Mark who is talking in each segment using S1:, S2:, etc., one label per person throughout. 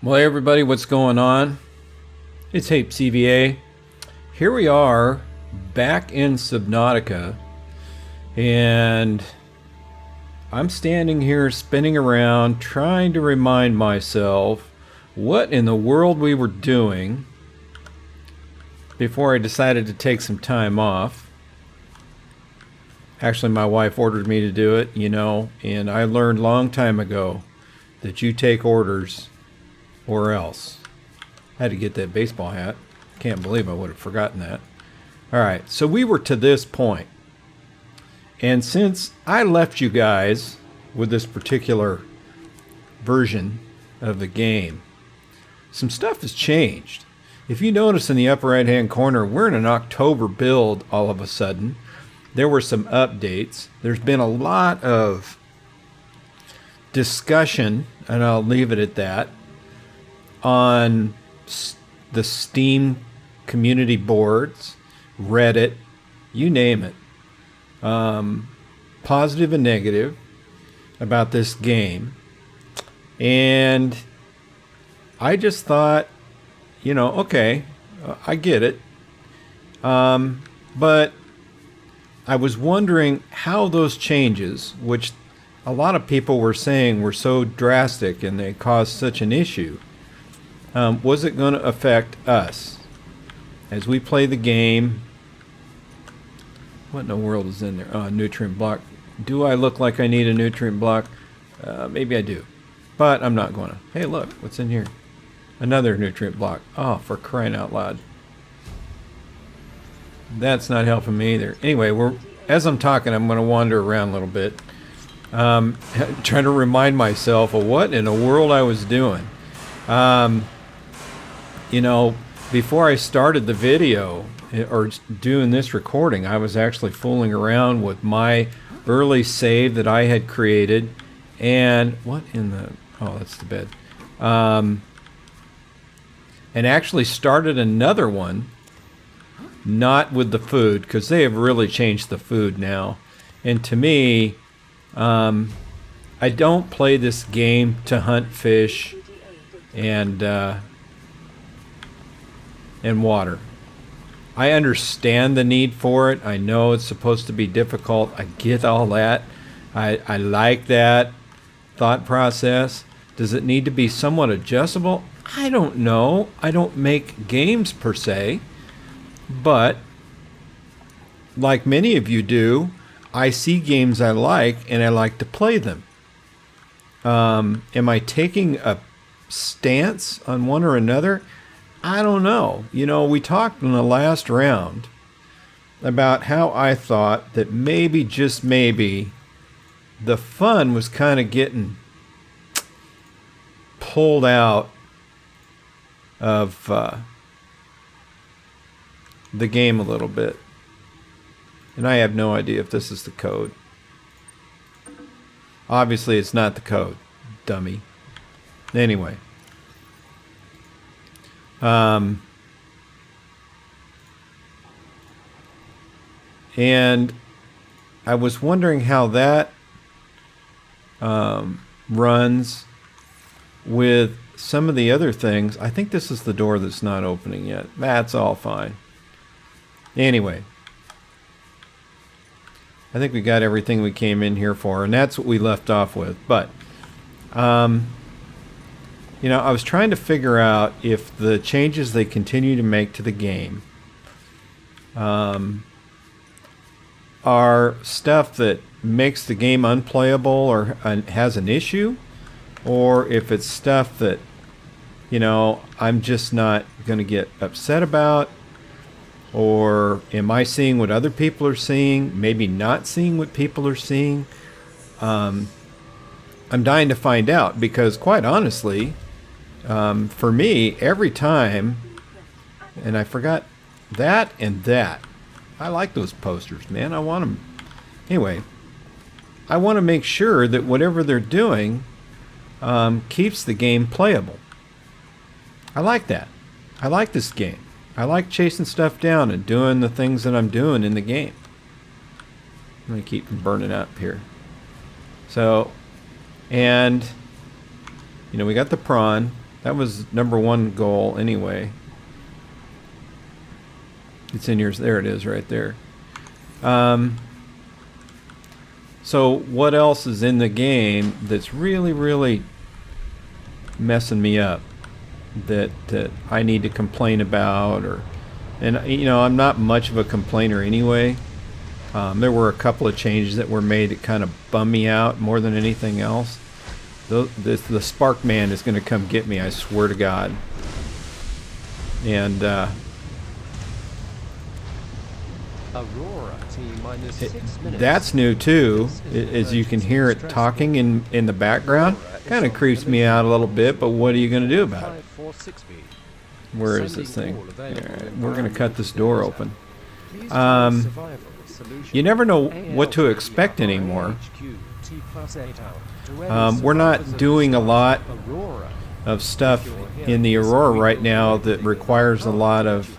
S1: Well, hey everybody, what's going on? It's HeapCVA. Here we are back in Subnautica, and I'm standing here spinning around trying to remind myself what in the world we were doing before I decided to take some time off. Actually, my wife ordered me to do it, and I learned a long time ago that you take orders or else. I had to get that baseball hat. Can't believe I would have forgotten that. Alright, so we were to this point. And since I left you guys with this particular version of the game, some stuff has changed. If you notice in the upper right hand corner, we're in an October build all of a sudden. There were some updates. There's been a lot of discussion, and I'll leave it at that, on the Steam community boards, Reddit, you name it, positive and negative about this game. And I just thought, okay, I get it. But I was wondering how those changes, which a lot of people were saying were so drastic and they caused such an issue, was it going to affect us as we play the game? What in the world is in there? Nutrient block. Do I look like I need a nutrient block? Maybe I do, but I'm not going to. Hey, look, what's in here? Another nutrient block. Oh, for crying out loud. That's not helping me either. Anyway, as I'm talking, I'm going to wander around a little bit, trying to remind myself of what in the world I was doing. Before I started the video or doing this recording, I was actually fooling around with my early save that I had created. And what in the... Oh, that's the bed. And actually started another one, not with the food, because they have really changed the food now. And to me, I don't play this game to hunt fish and water. I understand the need for it. I know it's supposed to be difficult. I get all that. I like that thought process. Does it need to be somewhat adjustable? I don't know. I don't make games per se. But like many of you do, I see games I like and I like to play them. Am I taking a stance on one or another? I don't know. We talked in the last round about how I thought that maybe, just maybe, the fun was kind of getting pulled out of the game a little bit. And I have no idea if this is the code. Obviously, it's not the code, dummy. Anyway. And I was wondering how that runs with some of the other things. I think this is the door that's not opening yet. That's all fine. Anyway, I think we got everything we came in here for, and that's what we left off with. But I was trying to figure out if the changes they continue to make to the game are stuff that makes the game unplayable or has an issue, or if it's stuff that, I'm just not going to get upset about, or am I seeing what other people are seeing, maybe not seeing what people are seeing. I'm dying to find out, because quite honestly, for me, every time, and I forgot that and that. I like those posters, man. I want them. Anyway, I want to make sure that whatever they're doing keeps the game playable. I like that. I like this game. I like chasing stuff down and doing the things that I'm doing in the game. I'm going to keep from burning up here. So, and, we got the prawn. That was #1 goal anyway. It's in yours. There it is right there. So what else is in the game that's really, really messing me up that I need to complain about? And you know, I'm not much of a complainer anyway. There were a couple of changes that were made that kind of bum me out more than anything else. The Spark Man is going to come get me, I swear to God. And
S2: Aurora
S1: that's new too, as you can hear it talking in the background. Kind of creeps me out a little bit, but what are you going to do about it? Where is this thing? Alright, we're going to cut this door open. You never know what to expect anymore. We're not doing a lot of stuff in the Aurora right now that requires a lot of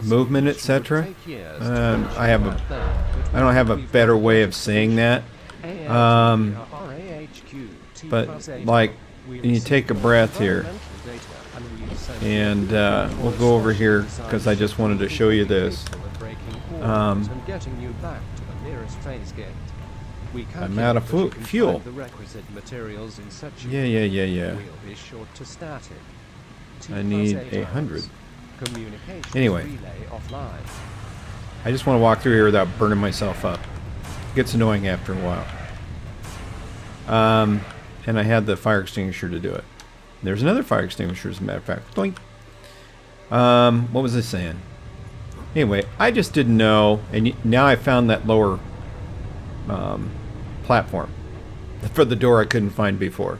S1: movement, etc. I don't have a better way of saying that. But like, you take a breath here, and we'll go over here because I just wanted to show you this. I'm out of fuel. Yeah. I need 100. Anyway, I just want to walk through here without burning myself up. It gets annoying after a while. And I had the fire extinguisher to do it. There's another fire extinguisher, as a matter of fact. Doink. What was I saying? Anyway, I just didn't know, and now I found that lower platform for the door I couldn't find before.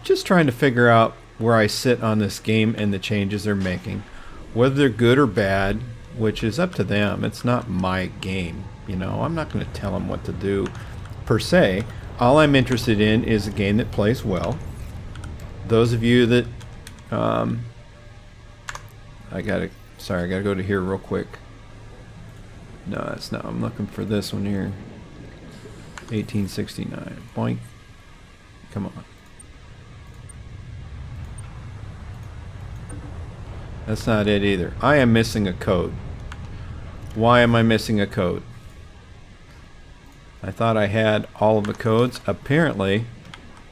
S1: Just trying to figure out where I sit on this game and the changes they're making, whether they're good or bad, which is up to them. It's not my game, you know. I'm not going to tell them what to do per se. All I'm interested in is a game that plays well. Those of you that I gotta go to here real quick. No, that's not. I'm looking for this one here. 1869. Boink. Come on. That's not it either. I am missing a code. Why am I missing a code? I thought I had all of the codes. Apparently,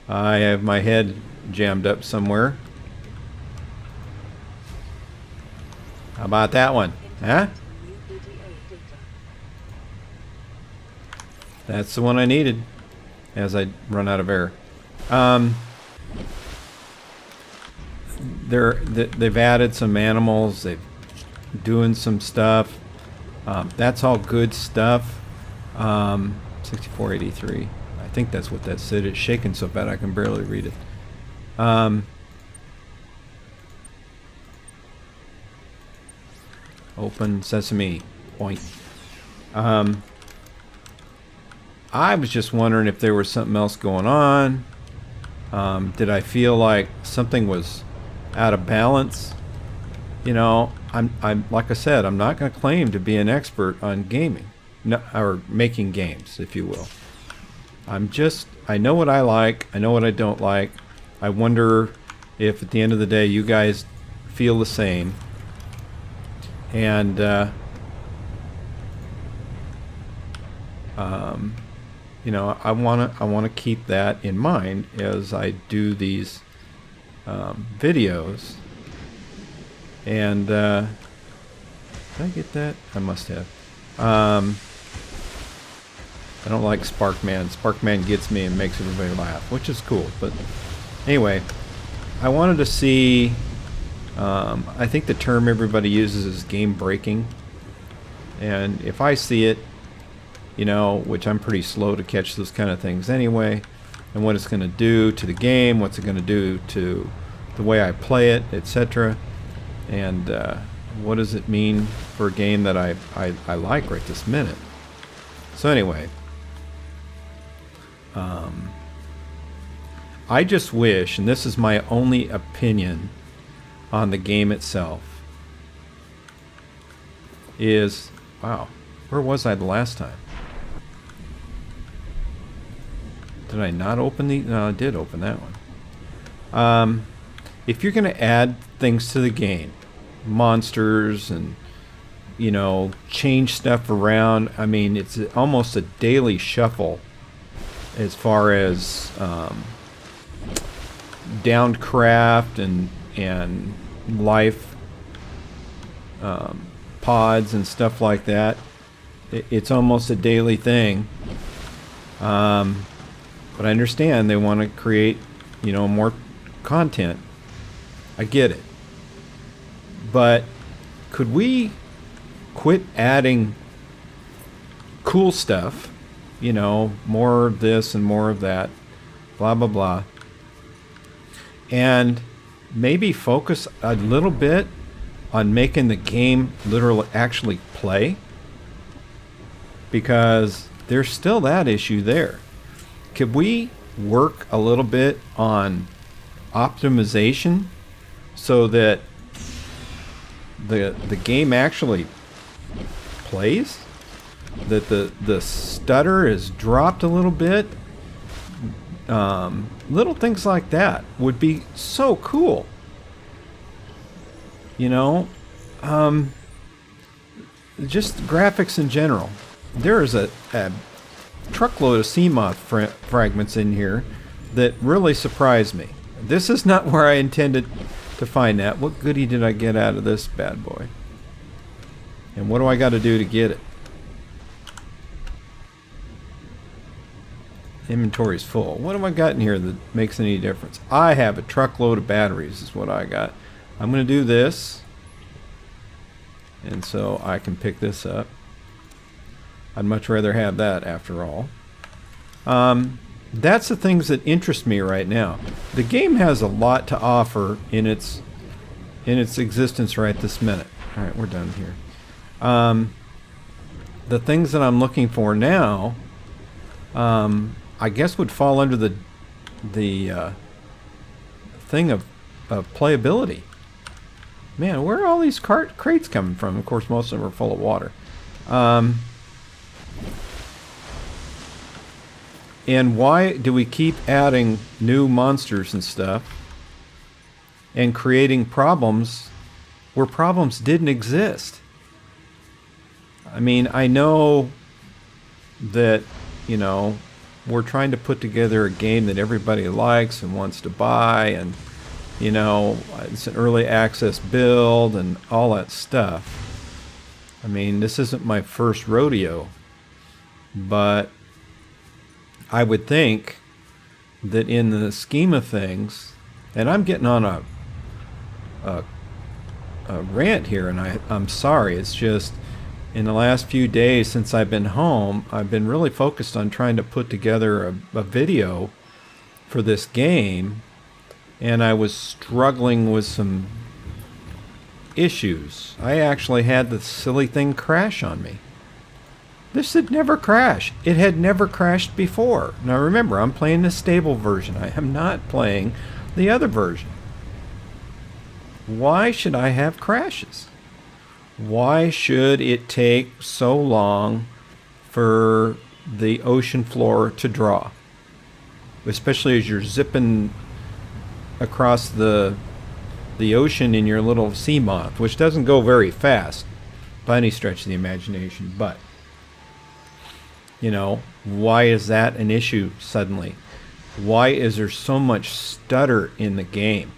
S1: I have my head jammed up somewhere. How about that one? Huh? That's the one I needed as I run out of air. They've added some animals. They're doing some stuff. That's all good stuff. 6483. I think that's what that said. It's shaking so bad I can barely read it. Open sesame. Point. I was just wondering if there was something else going on. Did I feel like something was out of balance? You know, I'm like I said, I'm not going to claim to be an expert on gaming, no, or making games, if you will. I know what I like. I know what I don't like. I wonder if at the end of the day you guys feel the same. And you know, I want to keep that in mind as I do these videos. And did I get that? I must have. I don't like Sparkman. Sparkman gets me and makes everybody laugh, which is cool. But anyway, I wanted to see. I think the term everybody uses is game breaking, and if I see it, you know, which I'm pretty slow to catch those kind of things anyway, and what it's going to do to the game, what's it going to do to the way I play it, etc. And what does it mean for a game that I like right this minute. So anyway, I just wish, and this is my only opinion on the game itself, is, wow, where was I the last time? Did I not open the... No, I did open that one. If you're going to add things to the game, monsters and, you know, change stuff around, I mean, it's almost a daily shuffle as far as downed craft and life pods and stuff like that. It's almost a daily thing. But I understand they want to create, you know, more content. I get it. But could we quit adding cool stuff, you know, more of this and more of that, blah, blah, blah, and maybe focus a little bit on making the game literally actually play? Because there's still that issue there. Could we work a little bit on optimization so that the game actually plays? That the stutter is dropped a little bit? Little things like that would be so cool. You know, just graphics in general. There is a truckload of sea moth fragments in here that really surprised me. This is not where I intended to find that. What goodie did I get out of this bad boy? And what do I got to do to get it? Inventory's full. What have I got in here that makes any difference? I have a truckload of batteries is what I got. I'm going to do this. And so I can pick this up. I'd much rather have that after all. That's the things that interest me right now. The game has a lot to offer in its existence right this minute. All right, we're done here. The things that I'm looking for now, I guess would fall under the thing of playability. Man, where are all these crates coming from? Of course, most of them are full of water. And why do we keep adding new monsters and stuff and creating problems where problems didn't exist? I mean, I know that, you know, we're trying to put together a game that everybody likes and wants to buy, and, you know, it's an early access build and all that stuff. I mean, this isn't my first rodeo, but I would think that in the scheme of things, and I'm getting on a rant here, and I'm sorry, it's just in the last few days since I've been home, I've been really focused on trying to put together a video for this game, and I was struggling with some issues. I actually had the silly thing crash on me. This had never crashed. It had never crashed before. Now remember, I'm playing the stable version. I am not playing the other version. Why should I have crashes? Why should it take so long for the ocean floor to draw? Especially as you're zipping across the ocean in your little sea moth, which doesn't go very fast by any stretch of the imagination, but you know, why is that an issue suddenly? Why is there so much stutter in the game?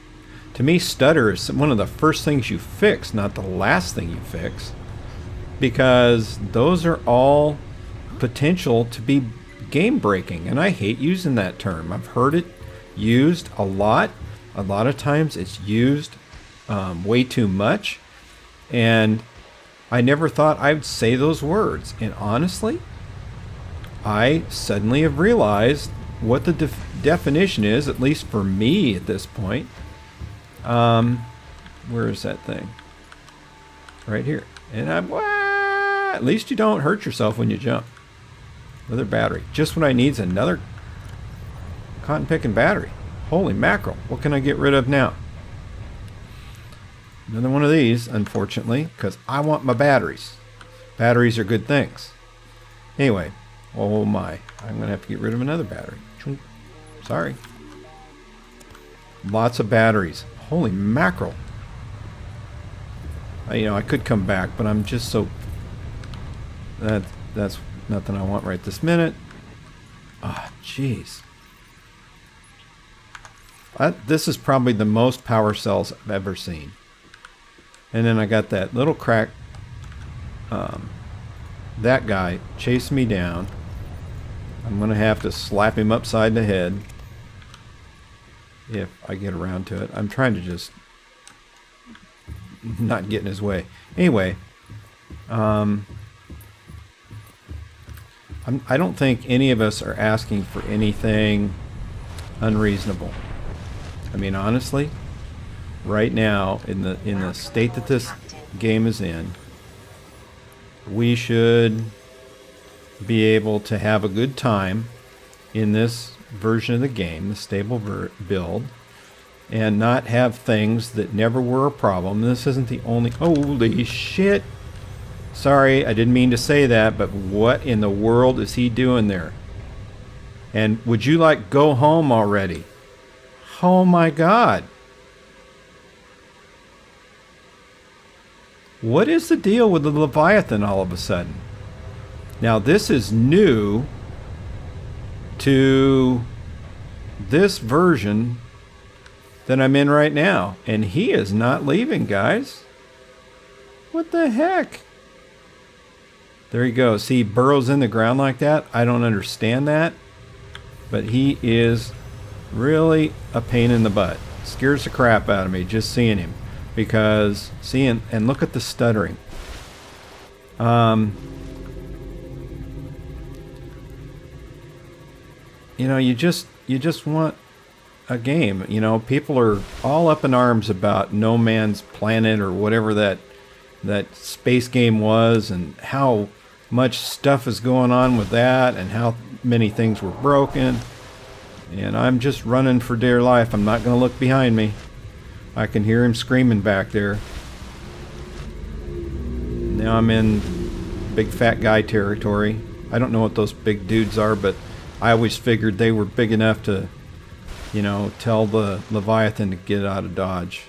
S1: To me, stutter is one of the first things you fix, not the last thing you fix, because those are all potential to be game breaking, and I hate using that term. I've heard it used a lot. A lot of times it's used way too much, and I never thought I'd say those words. And honestly, I suddenly have realized what the definition is, at least for me at this point. Where is that thing? Right here. And at least you don't hurt yourself when you jump. Another battery. Just what I need is another cotton picking battery. Holy mackerel. What can I get rid of now? Another one of these, unfortunately, because I want my batteries. Batteries are good things. Anyway. Oh my. I'm going to have to get rid of another battery. Sorry. lots of batteries. Holy mackerel. I could come back, but I'm just so... That's nothing I want right this minute. Ah, jeez. This is probably the most power cells I've ever seen. And then I got that little crack. That guy chased me down. I'm going to have to slap him upside the head if I get around to it. I'm trying to just not get in his way. Anyway, I don't think any of us are asking for anything unreasonable. I mean, honestly, right now in the state that this game is in, we should be able to have a good time in this version of the game, the stable build, and not have things that never were a problem. This isn't the only... Holy shit! Sorry, I didn't mean to say that, but what in the world is he doing there? And would you like go home already? Oh my god. What is the deal with the Leviathan all of a sudden? Now this is new to this version that I'm in right now. And he is not leaving, guys. What the heck? There you go. See, he burrows in the ground like that. I don't understand that. But he is really a pain in the butt. Scares the crap out of me just seeing him. Because, and look at the stuttering. You just want a game. People are all up in arms about No Man's Planet or whatever that space game was, and how much stuff is going on with that, and how many things were broken. And I'm just running for dear life. I'm not going to look behind me. I can hear him screaming back there. Now I'm in big fat guy territory. I don't know what those big dudes are, but I always figured they were big enough to, tell the Leviathan to get out of Dodge.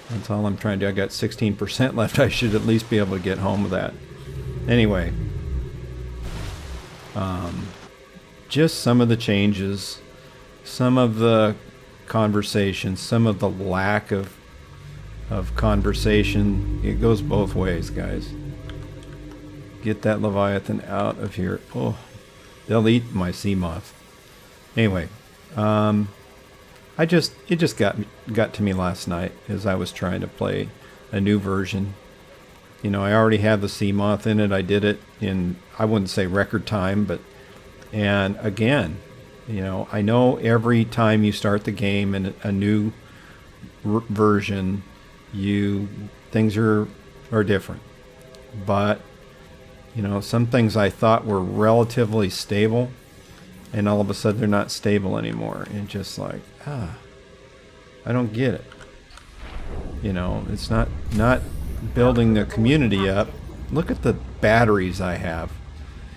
S1: That's all I'm trying to do. I got 16% left. I should at least be able to get home with that. Anyway. Just some of the changes. Some of the conversation. Some of the lack of conversation. It goes both ways, guys. Get that Leviathan out of here. Oh, they'll eat my sea moth. Anyway. It just got to me last night as I was trying to play a new version. I already have the sea moth in it. I did it in, I wouldn't say record time, and again, I know every time you start the game in a new version, things are different. But, some things I thought were relatively stable, and all of a sudden they're not stable anymore. And just like, I don't get it. It's not building the community up. Look at the batteries I have.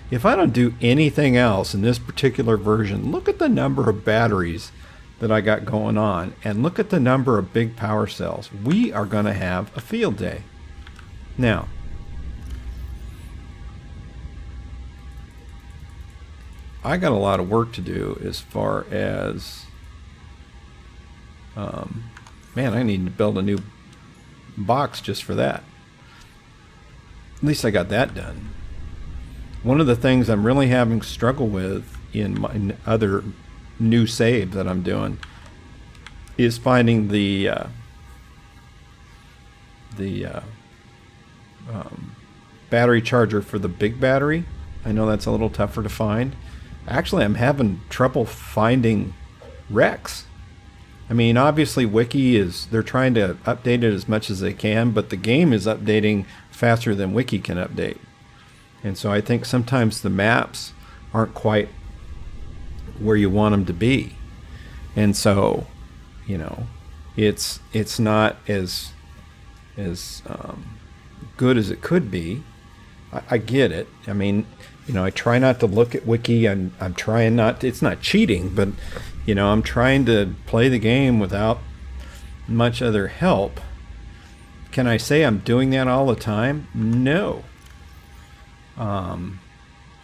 S1: If I don't do anything else in this particular version, look at the number of batteries that I got going on, and look at the number of big power cells. We are going to have a field day. Now, I got a lot of work to do as far as man, I need to build a new box just for that. At least I got that done. One of the things I'm really having struggle with in my other new save that I'm doing is finding the battery charger for the big battery. I know that's a little tougher to find. Actually, I'm having trouble finding Rex. I mean, obviously Wiki they're trying to update it as much as they can, but the game is updating faster than Wiki can update. And so I think sometimes the maps aren't quite where you want them to be. And so, it's not as good as it could be. I get it. I mean, I try not to look at Wiki. I'm trying not to, it's not cheating, but You know, I'm trying to play the game without much other help. Can I say I'm doing that all the time? No.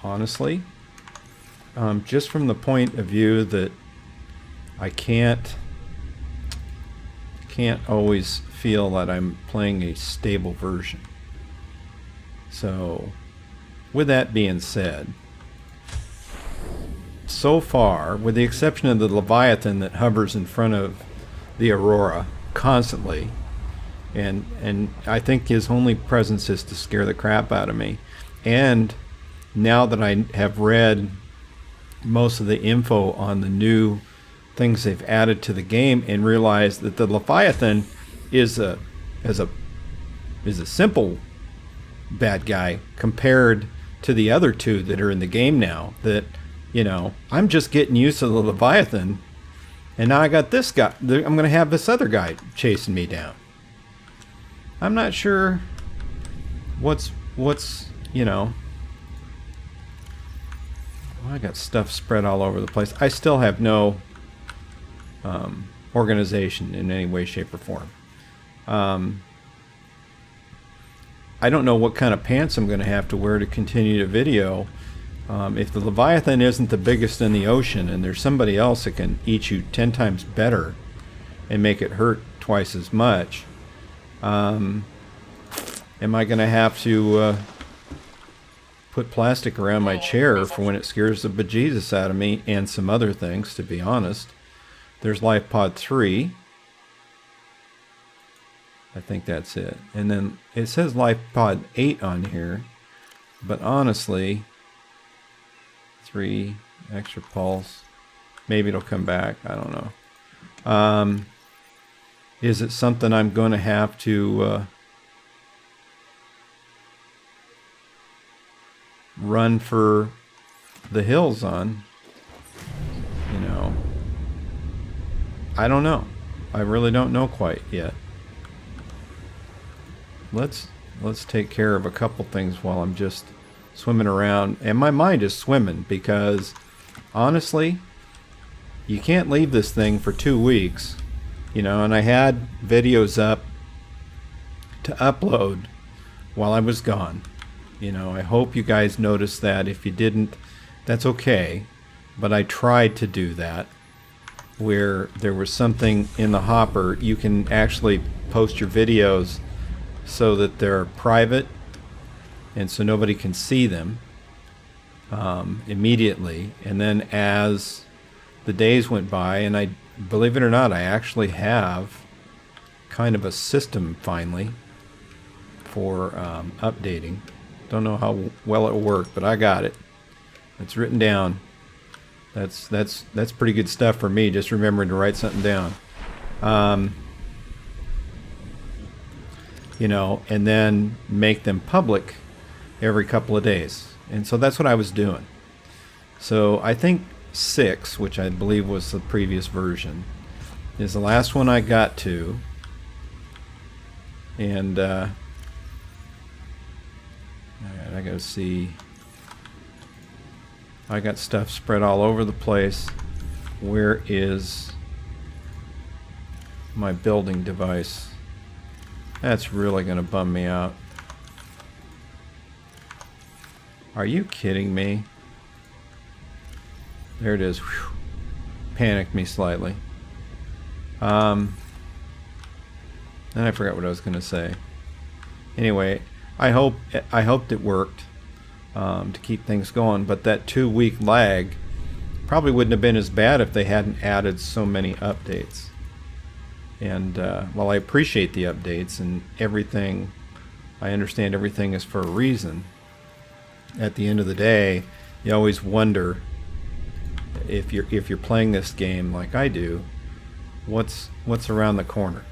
S1: Honestly, just from the point of view that I can't always feel that I'm playing a stable version. So, with that being said, so far, with the exception of the Leviathan that hovers in front of the Aurora constantly, and I think his only presence is to scare the crap out of me. And now that I have read most of the info on the new things they've added to the game and realized that the Leviathan is a simple bad guy compared to the other two that are in the game now, that, you know, I'm just getting used to the Leviathan, and now I got this guy. I'm going to have this other guy chasing me down. I'm not sure what's you know, I got stuff spread all over the place. I still have no organization in any way, shape, or form. I don't know what kind of pants I'm going to have to wear to continue the video. If the Leviathan isn't the biggest in the ocean and there's somebody else that can eat you 10 times better and make it hurt twice as much, am I going to have to put plastic around my chair for when it scares the bejesus out of me, and some other things, to be honest. There's Life Pod 3. I think that's it. And then it says Life Pod 8 on here, but honestly, 3 extra pulse. Maybe it'll come back. I don't know. Is it something I'm going to have to run for the hills on? You know, I don't know. I really don't know quite yet. Let's take care of a couple things while I'm just swimming around, and my mind is swimming, because honestly, you can't leave this thing for 2 weeks, you know. And I had videos up to upload while I was gone. You know, I hope you guys noticed that. If you didn't, that's okay. But I tried to do that, where there was something in the hopper. You can actually post your videos so that they're private, and so nobody can see them immediately. And then as the days went by, and I, believe it or not, I actually have kind of a system finally for updating. Don't know how well it will work, but I got it. It's written down. That's pretty good stuff for me, just remembering to write something down. You know, and then make them public every couple of days. And so that's what I was doing. So I think 6, which I believe was the previous version, is the last one I got to. And alright, I gotta see. I got stuff spread all over the place. Where is my building device? That's really gonna bum me out. Are you kidding me? There it is. Whew. Panicked me slightly. Then I forgot what I was gonna say. Anyway, I hoped it worked to keep things going, but that 2-week lag probably wouldn't have been as bad if they hadn't added so many updates. And while I appreciate the updates and everything, I understand everything is for a reason. At the end of the day, you always wonder, if you're playing this game like I do, what's around the corner?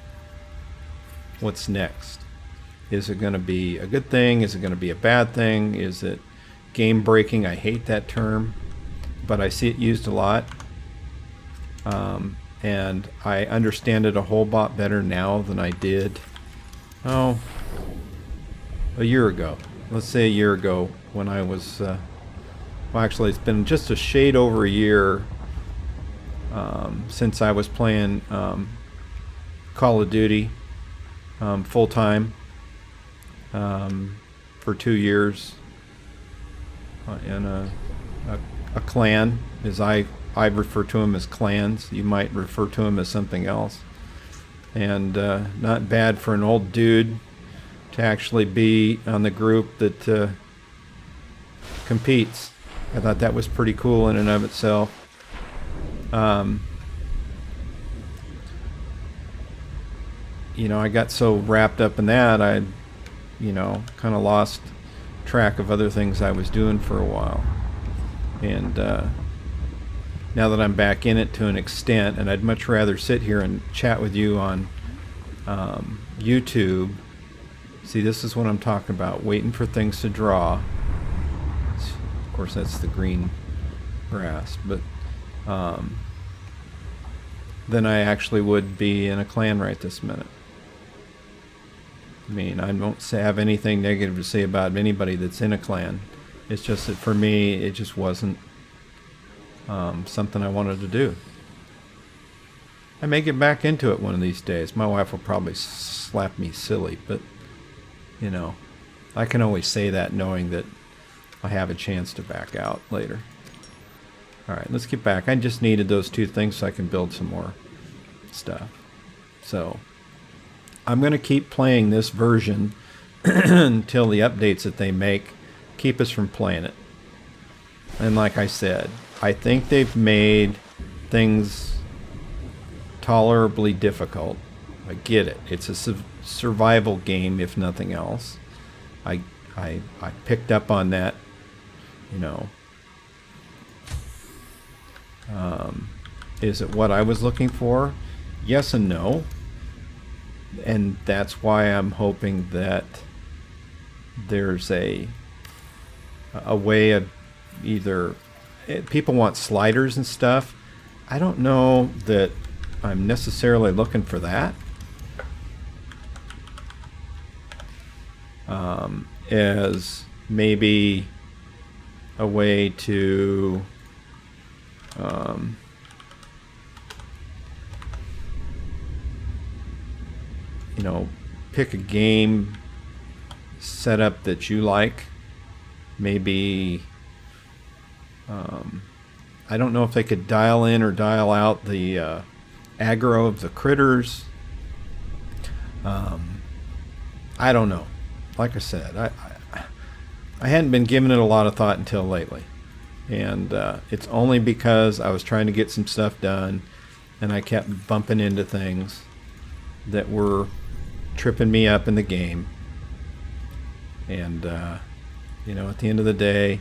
S1: What's next? Is it going to be a good thing? Is it going to be a bad thing? Is it game breaking? I hate that term, but I see it used a lot. And I understand it a whole lot better now than I did, a year ago. Let's say a year ago, when I was, well, actually it's been just a shade over a year since I was playing Call of Duty full time for 2 years in a clan, as I refer to them as clans. You might refer to them as something else. And not bad for an old dude to actually be on the group that competes. I thought that was pretty cool in and of itself. You know, I got so wrapped up in that, I, you know, kind of lost track of other things I was doing for a while. And now that I'm back in it to an extent, and I'd much rather sit here and chat with you on YouTube. See, this is what I'm talking about, waiting for things to draw. Of course, that's the green grass, but than I actually would be in a clan right this minute. I mean, I don't have anything negative to say about anybody that's in a clan. It's just that for me, it just wasn't something I wanted to do. I may get back into it one of these days. My wife will probably slap me silly, but, you know, I can always say that knowing that I have a chance to back out later. Alright, let's get back. I just needed those 2 things so I can build some more stuff. So, I'm going to keep playing this version until the updates that they make keep us from playing it. And like I said, I think they've made things tolerably difficult. I get it. It's a survival game, if nothing else. I picked up on that, you know. Is it what I was looking for? Yes and no. And that's why I'm hoping that there's a way of either people want sliders and stuff. I don't know that I'm necessarily looking for that. As maybe a way to you know, pick a game setup that you like. Maybe I don't know if they could dial in or dial out the aggro of the critters. I don't know. Like I said, I hadn't been giving it a lot of thought until lately. And it's only because I was trying to get some stuff done and I kept bumping into things that were tripping me up in the game. And you know, at the end of the day,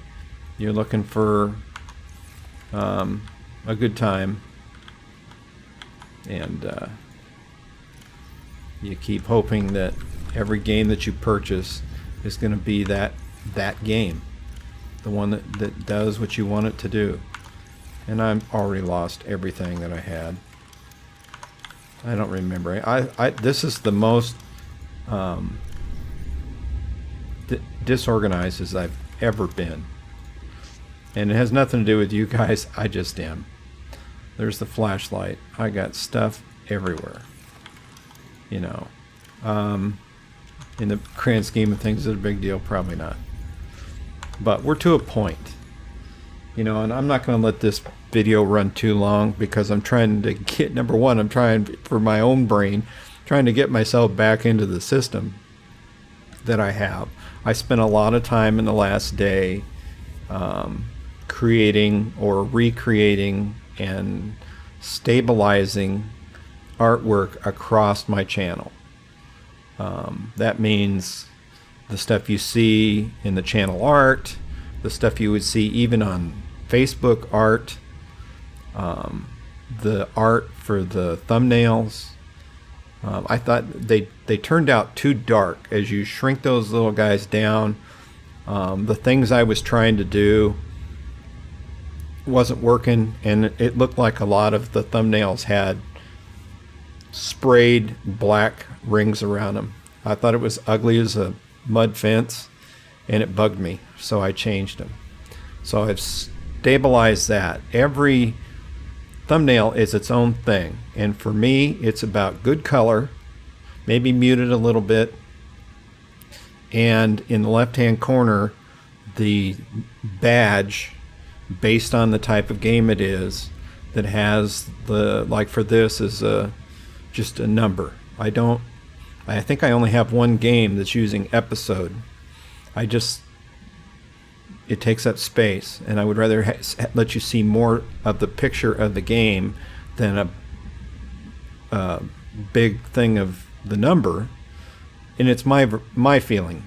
S1: you're looking for a good time, and you keep hoping that every game that you purchase is going to be that game, the one that does what you want it to do. And I've already lost everything that I had. I don't remember. This is the most disorganized as I've ever been. And it has nothing to do with you guys. I just am. There's the flashlight. I got stuff everywhere. You know. In the grand scheme of things, is it a big deal? Probably not. But we're to a point. You know, and I'm not going to let this video run too long because I'm trying to get, number one, I'm trying for my own brain, trying to get myself back into the system that I have. I spent a lot of time in the last day creating or recreating and stabilizing artwork across my channel. That means the stuff you see in the channel art, the stuff you would see even on Facebook art, the art for the thumbnails. I thought they turned out too dark. As you shrink those little guys down, the things I was trying to do wasn't working, and it looked like a lot of the thumbnails had sprayed black rings around them. I thought it was ugly as a mud fence, and it bugged me, so I changed them. So I've stabilized that. Every thumbnail is its own thing. And for me, it's about good color, maybe muted a little bit. And in the left-hand corner, the badge based on the type of game it is that has the, like for this is just a number. I think I only have one game that's using episode. It takes up space, and I would rather let you see more of the picture of the game than a big thing of the number. And it's my feeling.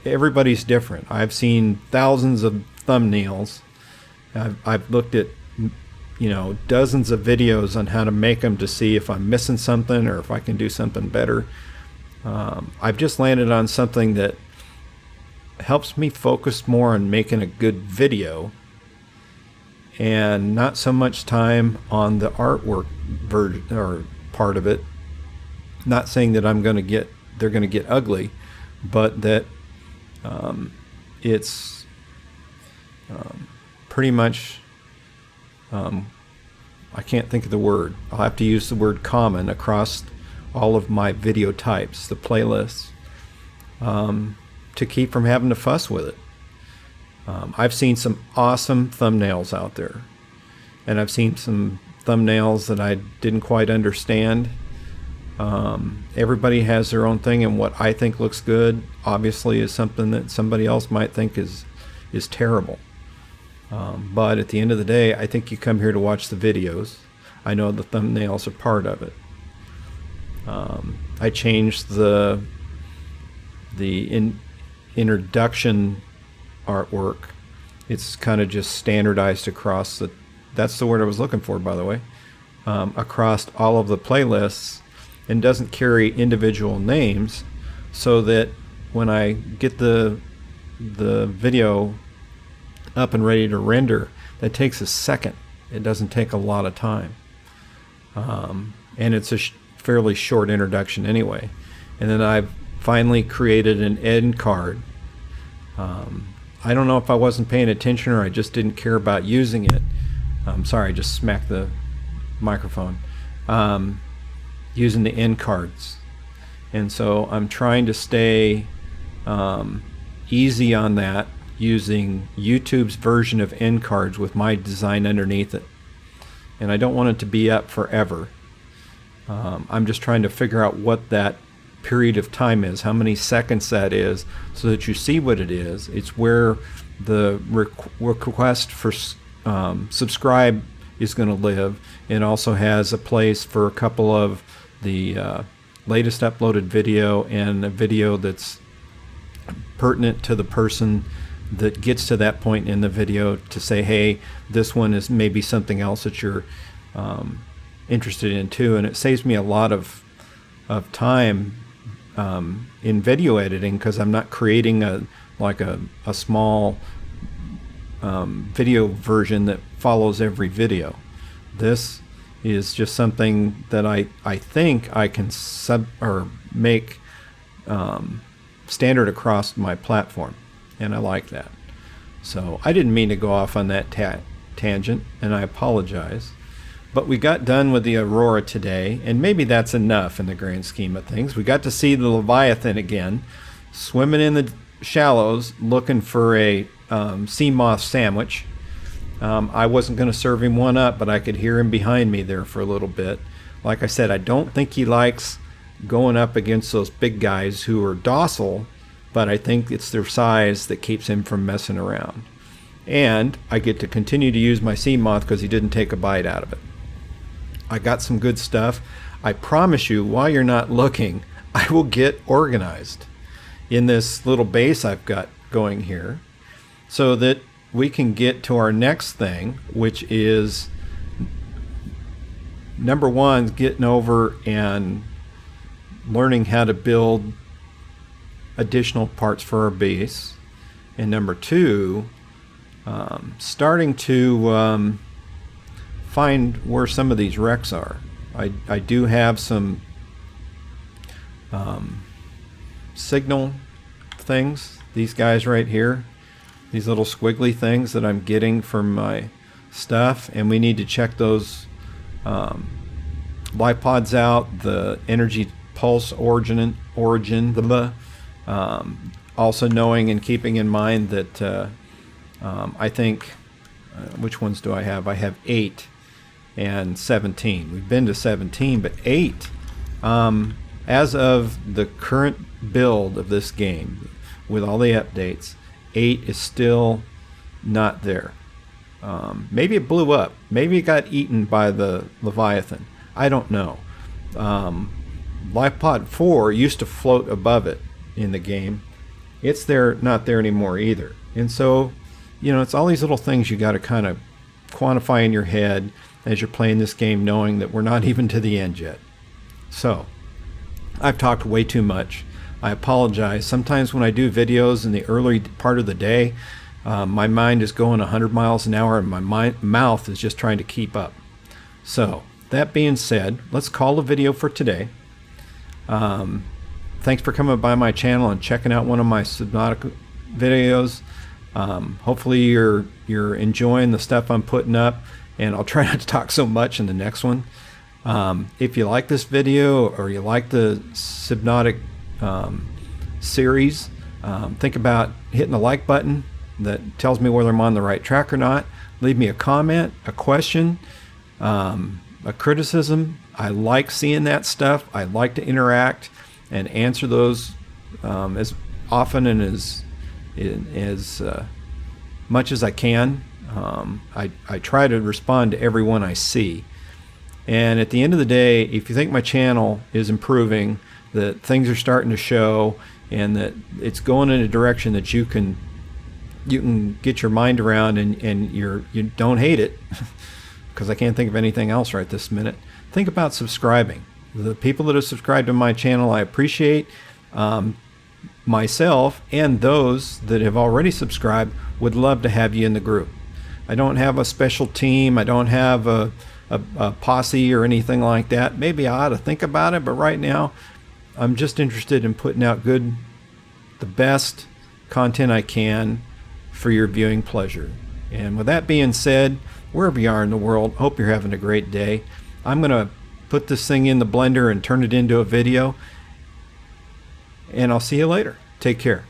S1: Everybody's different. I've seen thousands of thumbnails. I've looked at dozens of videos on how to make them to see if I'm missing something or if I can do something better. I've just landed on something that helps me focus more on making a good video and not so much time on the artwork version or part of it. Not saying that they're going to get ugly, but that it's pretty much I can't think of the word. I'll have to use the word common across all of my video types, the playlists, to keep from having to fuss with it. I've seen some awesome thumbnails out there, and I've seen some thumbnails that I didn't quite understand. Everybody has their own thing, and what I think looks good obviously is something that somebody else might think is terrible. But at the end of the day, I think you come here to watch the videos. I know the thumbnails are part of it. I changed the introduction artwork. It's kind of just standardized across that's the word I was looking for, by the way, across all of the playlists, and doesn't carry individual names, so that when I get the video up and ready to render, that takes a second. It doesn't take a lot of time. And it's a fairly short introduction anyway. And then I've finally created an end card. I don't know if I wasn't paying attention or I just didn't care about using it. Sorry, I just smacked the microphone. Using the end cards. And so I'm trying to stay easy on that, using YouTube's version of end cards with my design underneath it. And I don't want it to be up forever. I'm just trying to figure out what that period of time is, how many seconds that is, so that you see what it is. It's where the request for subscribe is going to live, and also has a place for a couple of the latest uploaded video and a video that's pertinent to the person that gets to that point in the video, to say, hey, this one is maybe something else that you're interested in too. And it saves me a lot of time in video editing, because I'm not creating a small video version that follows every video. This is just something that I think I can make standard across my platform, and I like that. So I didn't mean to go off on that tangent, and I apologize. But we got done with the Aurora today, and maybe that's enough in the grand scheme of things. We got to see the leviathan again, swimming in the shallows, looking for a sea moth sandwich. I wasn't going to serve him one up, but I could hear him behind me there for a little bit. Like I said, I don't think he likes going up against those big guys who are docile, but I think it's their size that keeps him from messing around. And I get to continue to use my sea moth because he didn't take a bite out of it. I got some good stuff. I promise you, while you're not looking, I will get organized in this little base I've got going here, so that we can get to our next thing, which is number one, getting over and learning how to build additional parts for our base, and number two, starting to find where some of these wrecks are. I do have some signal things, these guys right here, these little squiggly things that I'm getting from my stuff, and we need to check those life pods out, the energy pulse origin, also knowing and keeping in mind that I think, which ones do I have? I have 8 and 17. We've been to 17, but 8, as of the current build of this game, with all the updates, 8 is still not there. Maybe it blew up. Maybe it got eaten by the Leviathan. I don't know. Life Pod 4 used to float above it in the game. It's not there anymore either. And so, it's all these little things you got to kind of quantify in your head as you're playing this game, knowing that we're not even to the end yet. So, I've talked way too much. I apologize. Sometimes when I do videos in the early part of the day, my mind is going 100 miles an hour and my mouth is just trying to keep up. So, that being said, let's call the video for today. Thanks for coming by my channel and checking out one of my Subnautica videos. Hopefully you're enjoying the stuff I'm putting up, and I'll try not to talk so much in the next one. If you like this video or you like the Subnautica series, think about hitting the like button that tells me whether I'm on the right track or not. Leave me a comment, a question, a criticism. I like seeing that stuff. I like to interact and answer those as often and as much as I can. I try to respond to everyone I see. And at the end of the day, if you think my channel is improving, that things are starting to show, and that it's going in a direction that you can get your mind around, and you don't hate it, because I can't think of anything else right this minute, think about subscribing. The people that have subscribed to my channel, I appreciate. Myself and those that have already subscribed would love to have you in the group. I don't have a special team. I don't have a posse or anything like that. Maybe I ought to think about it, but right now I'm just interested in putting out the best content I can for your viewing pleasure. And with that being said, wherever you are in the world, hope you're having a great day. I'm going to put this thing in the blender and turn it into a video, and I'll see you later. Take care.